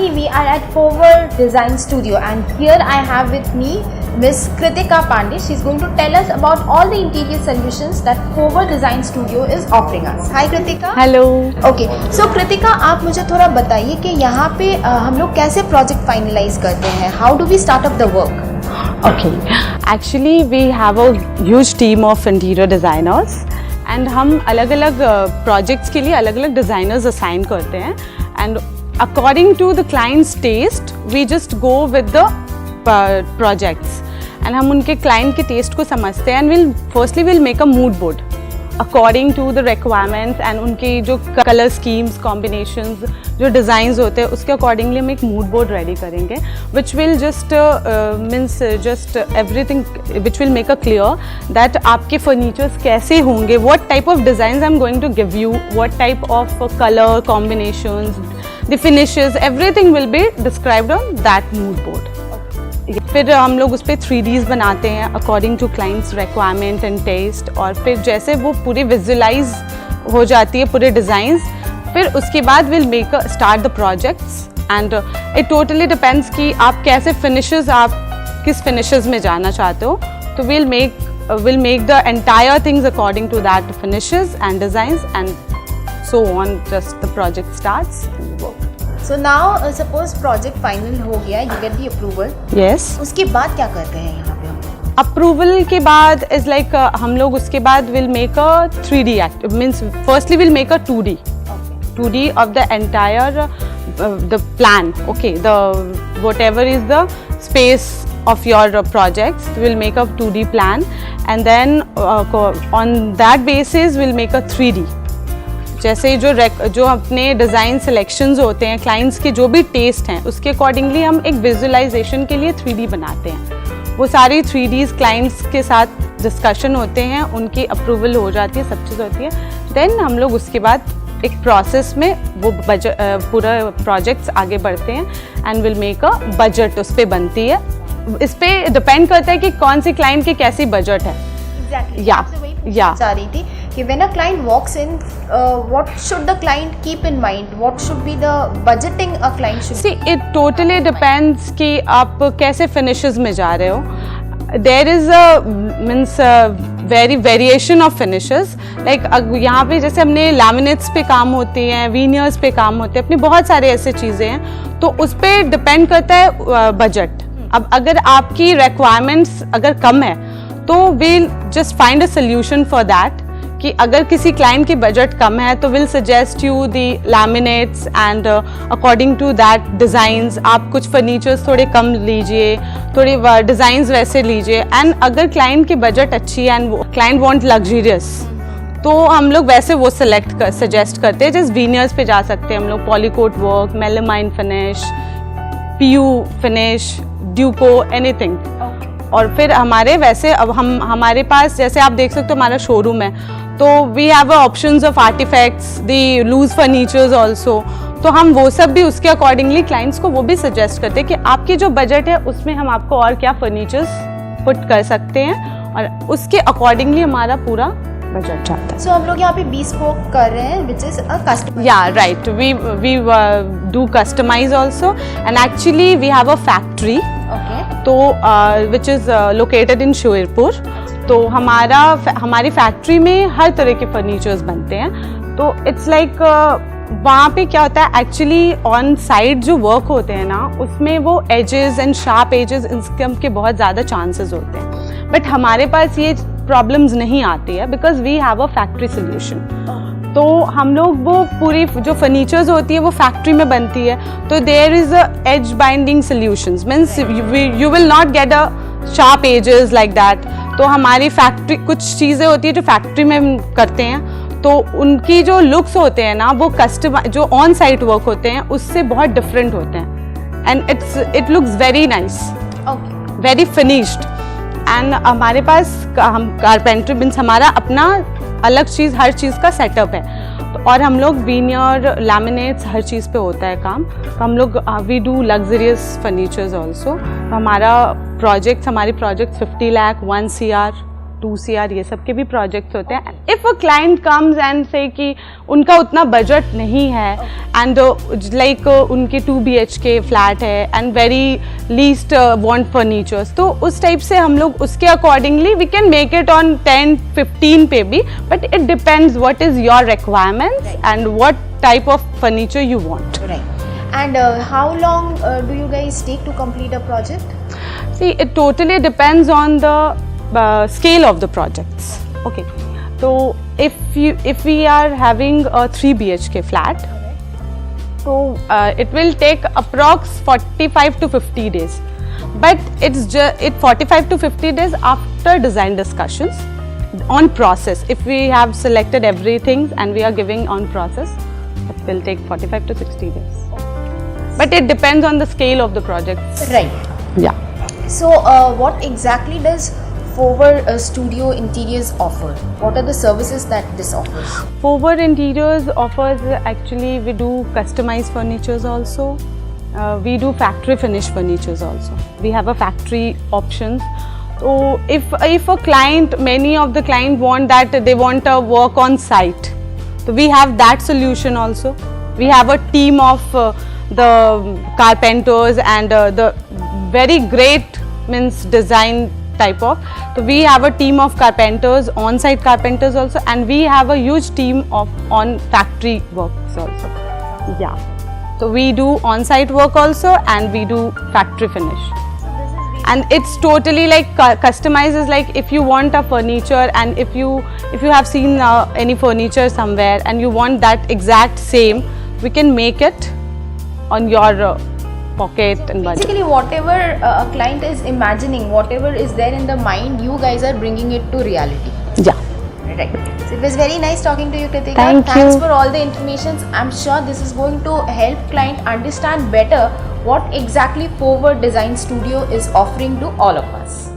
Exactly, we are at Fover Design Studio and here I have with me Miss Kritika Pandey. She's going to tell us about all the interior solutions that Fover Design Studio is offering us. Hi Kritika. Hello. Okay, so Kritika, आप मुझे थोड़ा बताइए कि यहाँ पे हम लोग कैसे प्रोजेक्ट फाइनलाइज करते हैं. How do we start up the work? Okay, actually we have a huge team of interior designers and हम अलग अलग projects के लिए अलग अलग designers assign करते हैं and according to the client's taste we just go with the projects and हम उनके client के taste को समझते हैं and we'll make a mood board according to the requirements and उनके जो color schemes, combinations, जो designs होते हैं उसके accordingly हम एक mood board ready करेंगे which will just just everything which will make a clear that आपके furnitures कैसे होंगे, what type of designs I'm going to give you, what type of color combinations, the finishes, everything will be described on that mood board. फिर हम लोग उस पर 3Ds बनाते हैं according to clients requirement and taste और फिर जैसे वो पूरी विजुअलाइज हो जाती है पूरे डिज़ाइंस फिर उसके बाद will make start the projects and it totally depends कि आप कैसे फिनिशेस आप किस फिनिशेस में जाना चाहते हो तो will make the entire things according to that finishes and designs and so on just the project starts. So now suppose project final हो गया, you get the approval. Yes. उसके बाद क्या करते हैं यहाँ पे हम? Approval के बाद is like हम लोग उसके बाद will make a 3D act means firstly we'll make a 2D. Okay. 2D of the entire the plan. Okay, the whatever is the space of your projects we'll make a 2D plan and then on that basis we'll make a 3D. जैसे जो अपने design selections होते हैं clients के जो भी test हैं उसके अकॉर्डिंगली हम एक विजुअलाइजेशन के लिए 3D बनाते हैं. वो सारी 3Ds क्लाइंट्स के साथ डिस्कशन होते हैं उनकी अप्रूवल हो जाती है सब चीज़ होती है देन हम लोग उसके बाद एक प्रोसेस में वो पूरा प्रोजेक्ट्स आगे बढ़ते हैं and will make a budget उस पर बनती है. इस पर डिपेंड करता है कि कौन सी क्लाइंट की कैसी बजट है. या चाह रही थी कि when a client walks in, what should the client keep in mind? What should be the budgeting a client should? See, it totally depends कि आप कैसे finishes में जा रहे हो. There is a very variation of finishes. Like यहाँ पे जैसे हमने laminates पे काम होते हैं, veneers पे काम होते हैं, अपनी बहुत सारे ऐसे चीज़ें हैं तो उस पर डिपेंड करता है बजट. अब अगर आपकी requirements अगर कम है तो we'll just find a solution for that. कि अगर किसी क्लाइंट की बजट कम है तो will suggest you the laminates and according to that designs आप कुछ फर्नीचर्स थोड़े कम लीजिए थोड़े डिज़ाइंस वैसे लीजिए एंड अगर क्लाइंट की बजट अच्छी है एंड क्लाइंट वांट लग्जरियस तो हम लोग वैसे वो सजेस्ट करते हैं जैसे वीनियर्स पे जा सकते हैं हम लोग polycoat work melamine finish PU finish duco anything. और फिर हमारे वैसे अब हमारे पास जैसे आप देख सकते हो हमारा शोरूम है तो we have options of artifacts the loose furnitures also तो हम वो सब भी उसके अकॉर्डिंगली क्लाइंट्स को वो भी सजेस्ट करते हैं कि आपकी जो बजट है उसमें हम आपको और क्या फर्नीचर्स पुट कर सकते हैं और उसके अकॉर्डिंगली हमारा पूरा बजट जाता है. सो हम लोग यहाँ पे bespoke कर रहे हैं which is a custom. Yeah, right. We do customize also and actually we have a factory. Okay. तो which is located in शिवरपुर. तो हमारी फैक्ट्री में हर तरह के फर्नीचर्स बनते हैं तो इट्स लाइक वहाँ पे क्या होता है एक्चुअली ऑन साइट जो वर्क होते हैं ना उसमें वो एजेस एंड शार्प एजेस के बहुत ज़्यादा चांसेस होते हैं बट हमारे पास ये प्रॉब्लम्स नहीं आती है because we have a factory solution. तो हम लोग वो पूरी जो फर्नीचर्स होती है वो फैक्ट्री में बनती है तो there is a edge binding solutions means you will not get a sharp edges like that. तो हमारी फैक्ट्री कुछ चीज़ें होती है जो फैक्ट्री में करते हैं तो उनकी जो लुक्स होते हैं ना वो कस्टमाइज जो ऑन साइट वर्क होते हैं उससे बहुत डिफरेंट होते हैं and it looks very nice very finished. And हमारे पास हम कारपेंटर मीन्स हमारा अपना अलग चीज़ हर चीज़ का सेटअप है तो और हम लोग वीनियर लैमिनेट्स हर चीज़ पे होता है काम. तो हम लोग we do luxurious furnitures also. हमारी प्रोजेक्ट 50 लाख 1 CR 2 CR ये सब के भी प्रोजेक्ट्स होते हैं. If a client comes and से कि उनका उतना बजट नहीं है एंड लाइक उनके 2 BHK फ्लैट है and very least want furnitures, तो उस टाइप से हम लोग उसके accordingly we can make it on 10-15 पे भी, but it depends what is your requirements and what type of furniture you want. Right. And how long do you guys take to complete a project? See, it totally depends on the scale of the projects. Okay, so if we are having a 3 BHK flat, so it will take approx 45 to 50 days. But it's 45 to 50 days after design discussions on process. If we have selected everything and we are giving on process, it will take 45 to 60 days. But it depends on the scale of the project. Right. Yeah. So what exactly does Fover Studio Interiors offer? What are the services that this offers? Fover Interiors offers, actually we do customized furnitures also. We do factory finish furnitures also. We have a factory options. So if a client, many of the client want that they want a work on site, so we have that solution also. We have a team of the carpenters and the very great means design type of, so we have a team of carpenters, on-site carpenters also, and we have a huge team of on factory works also. Yeah, so we do on-site work also and we do factory finish, and it's totally like customized. Is like if you want a furniture and if you have seen any furniture somewhere and you want that exact same, we can make it on your pocket and budget. Basically, whatever a client is imagining, whatever is there in the mind, you guys are bringing it to reality. Yeah. Right. So it was very nice talking to you, Kritika. Thank Thanks you. for all the information. I'm sure this is going to help client understand better what exactly Fover Design Studio is offering to all of us.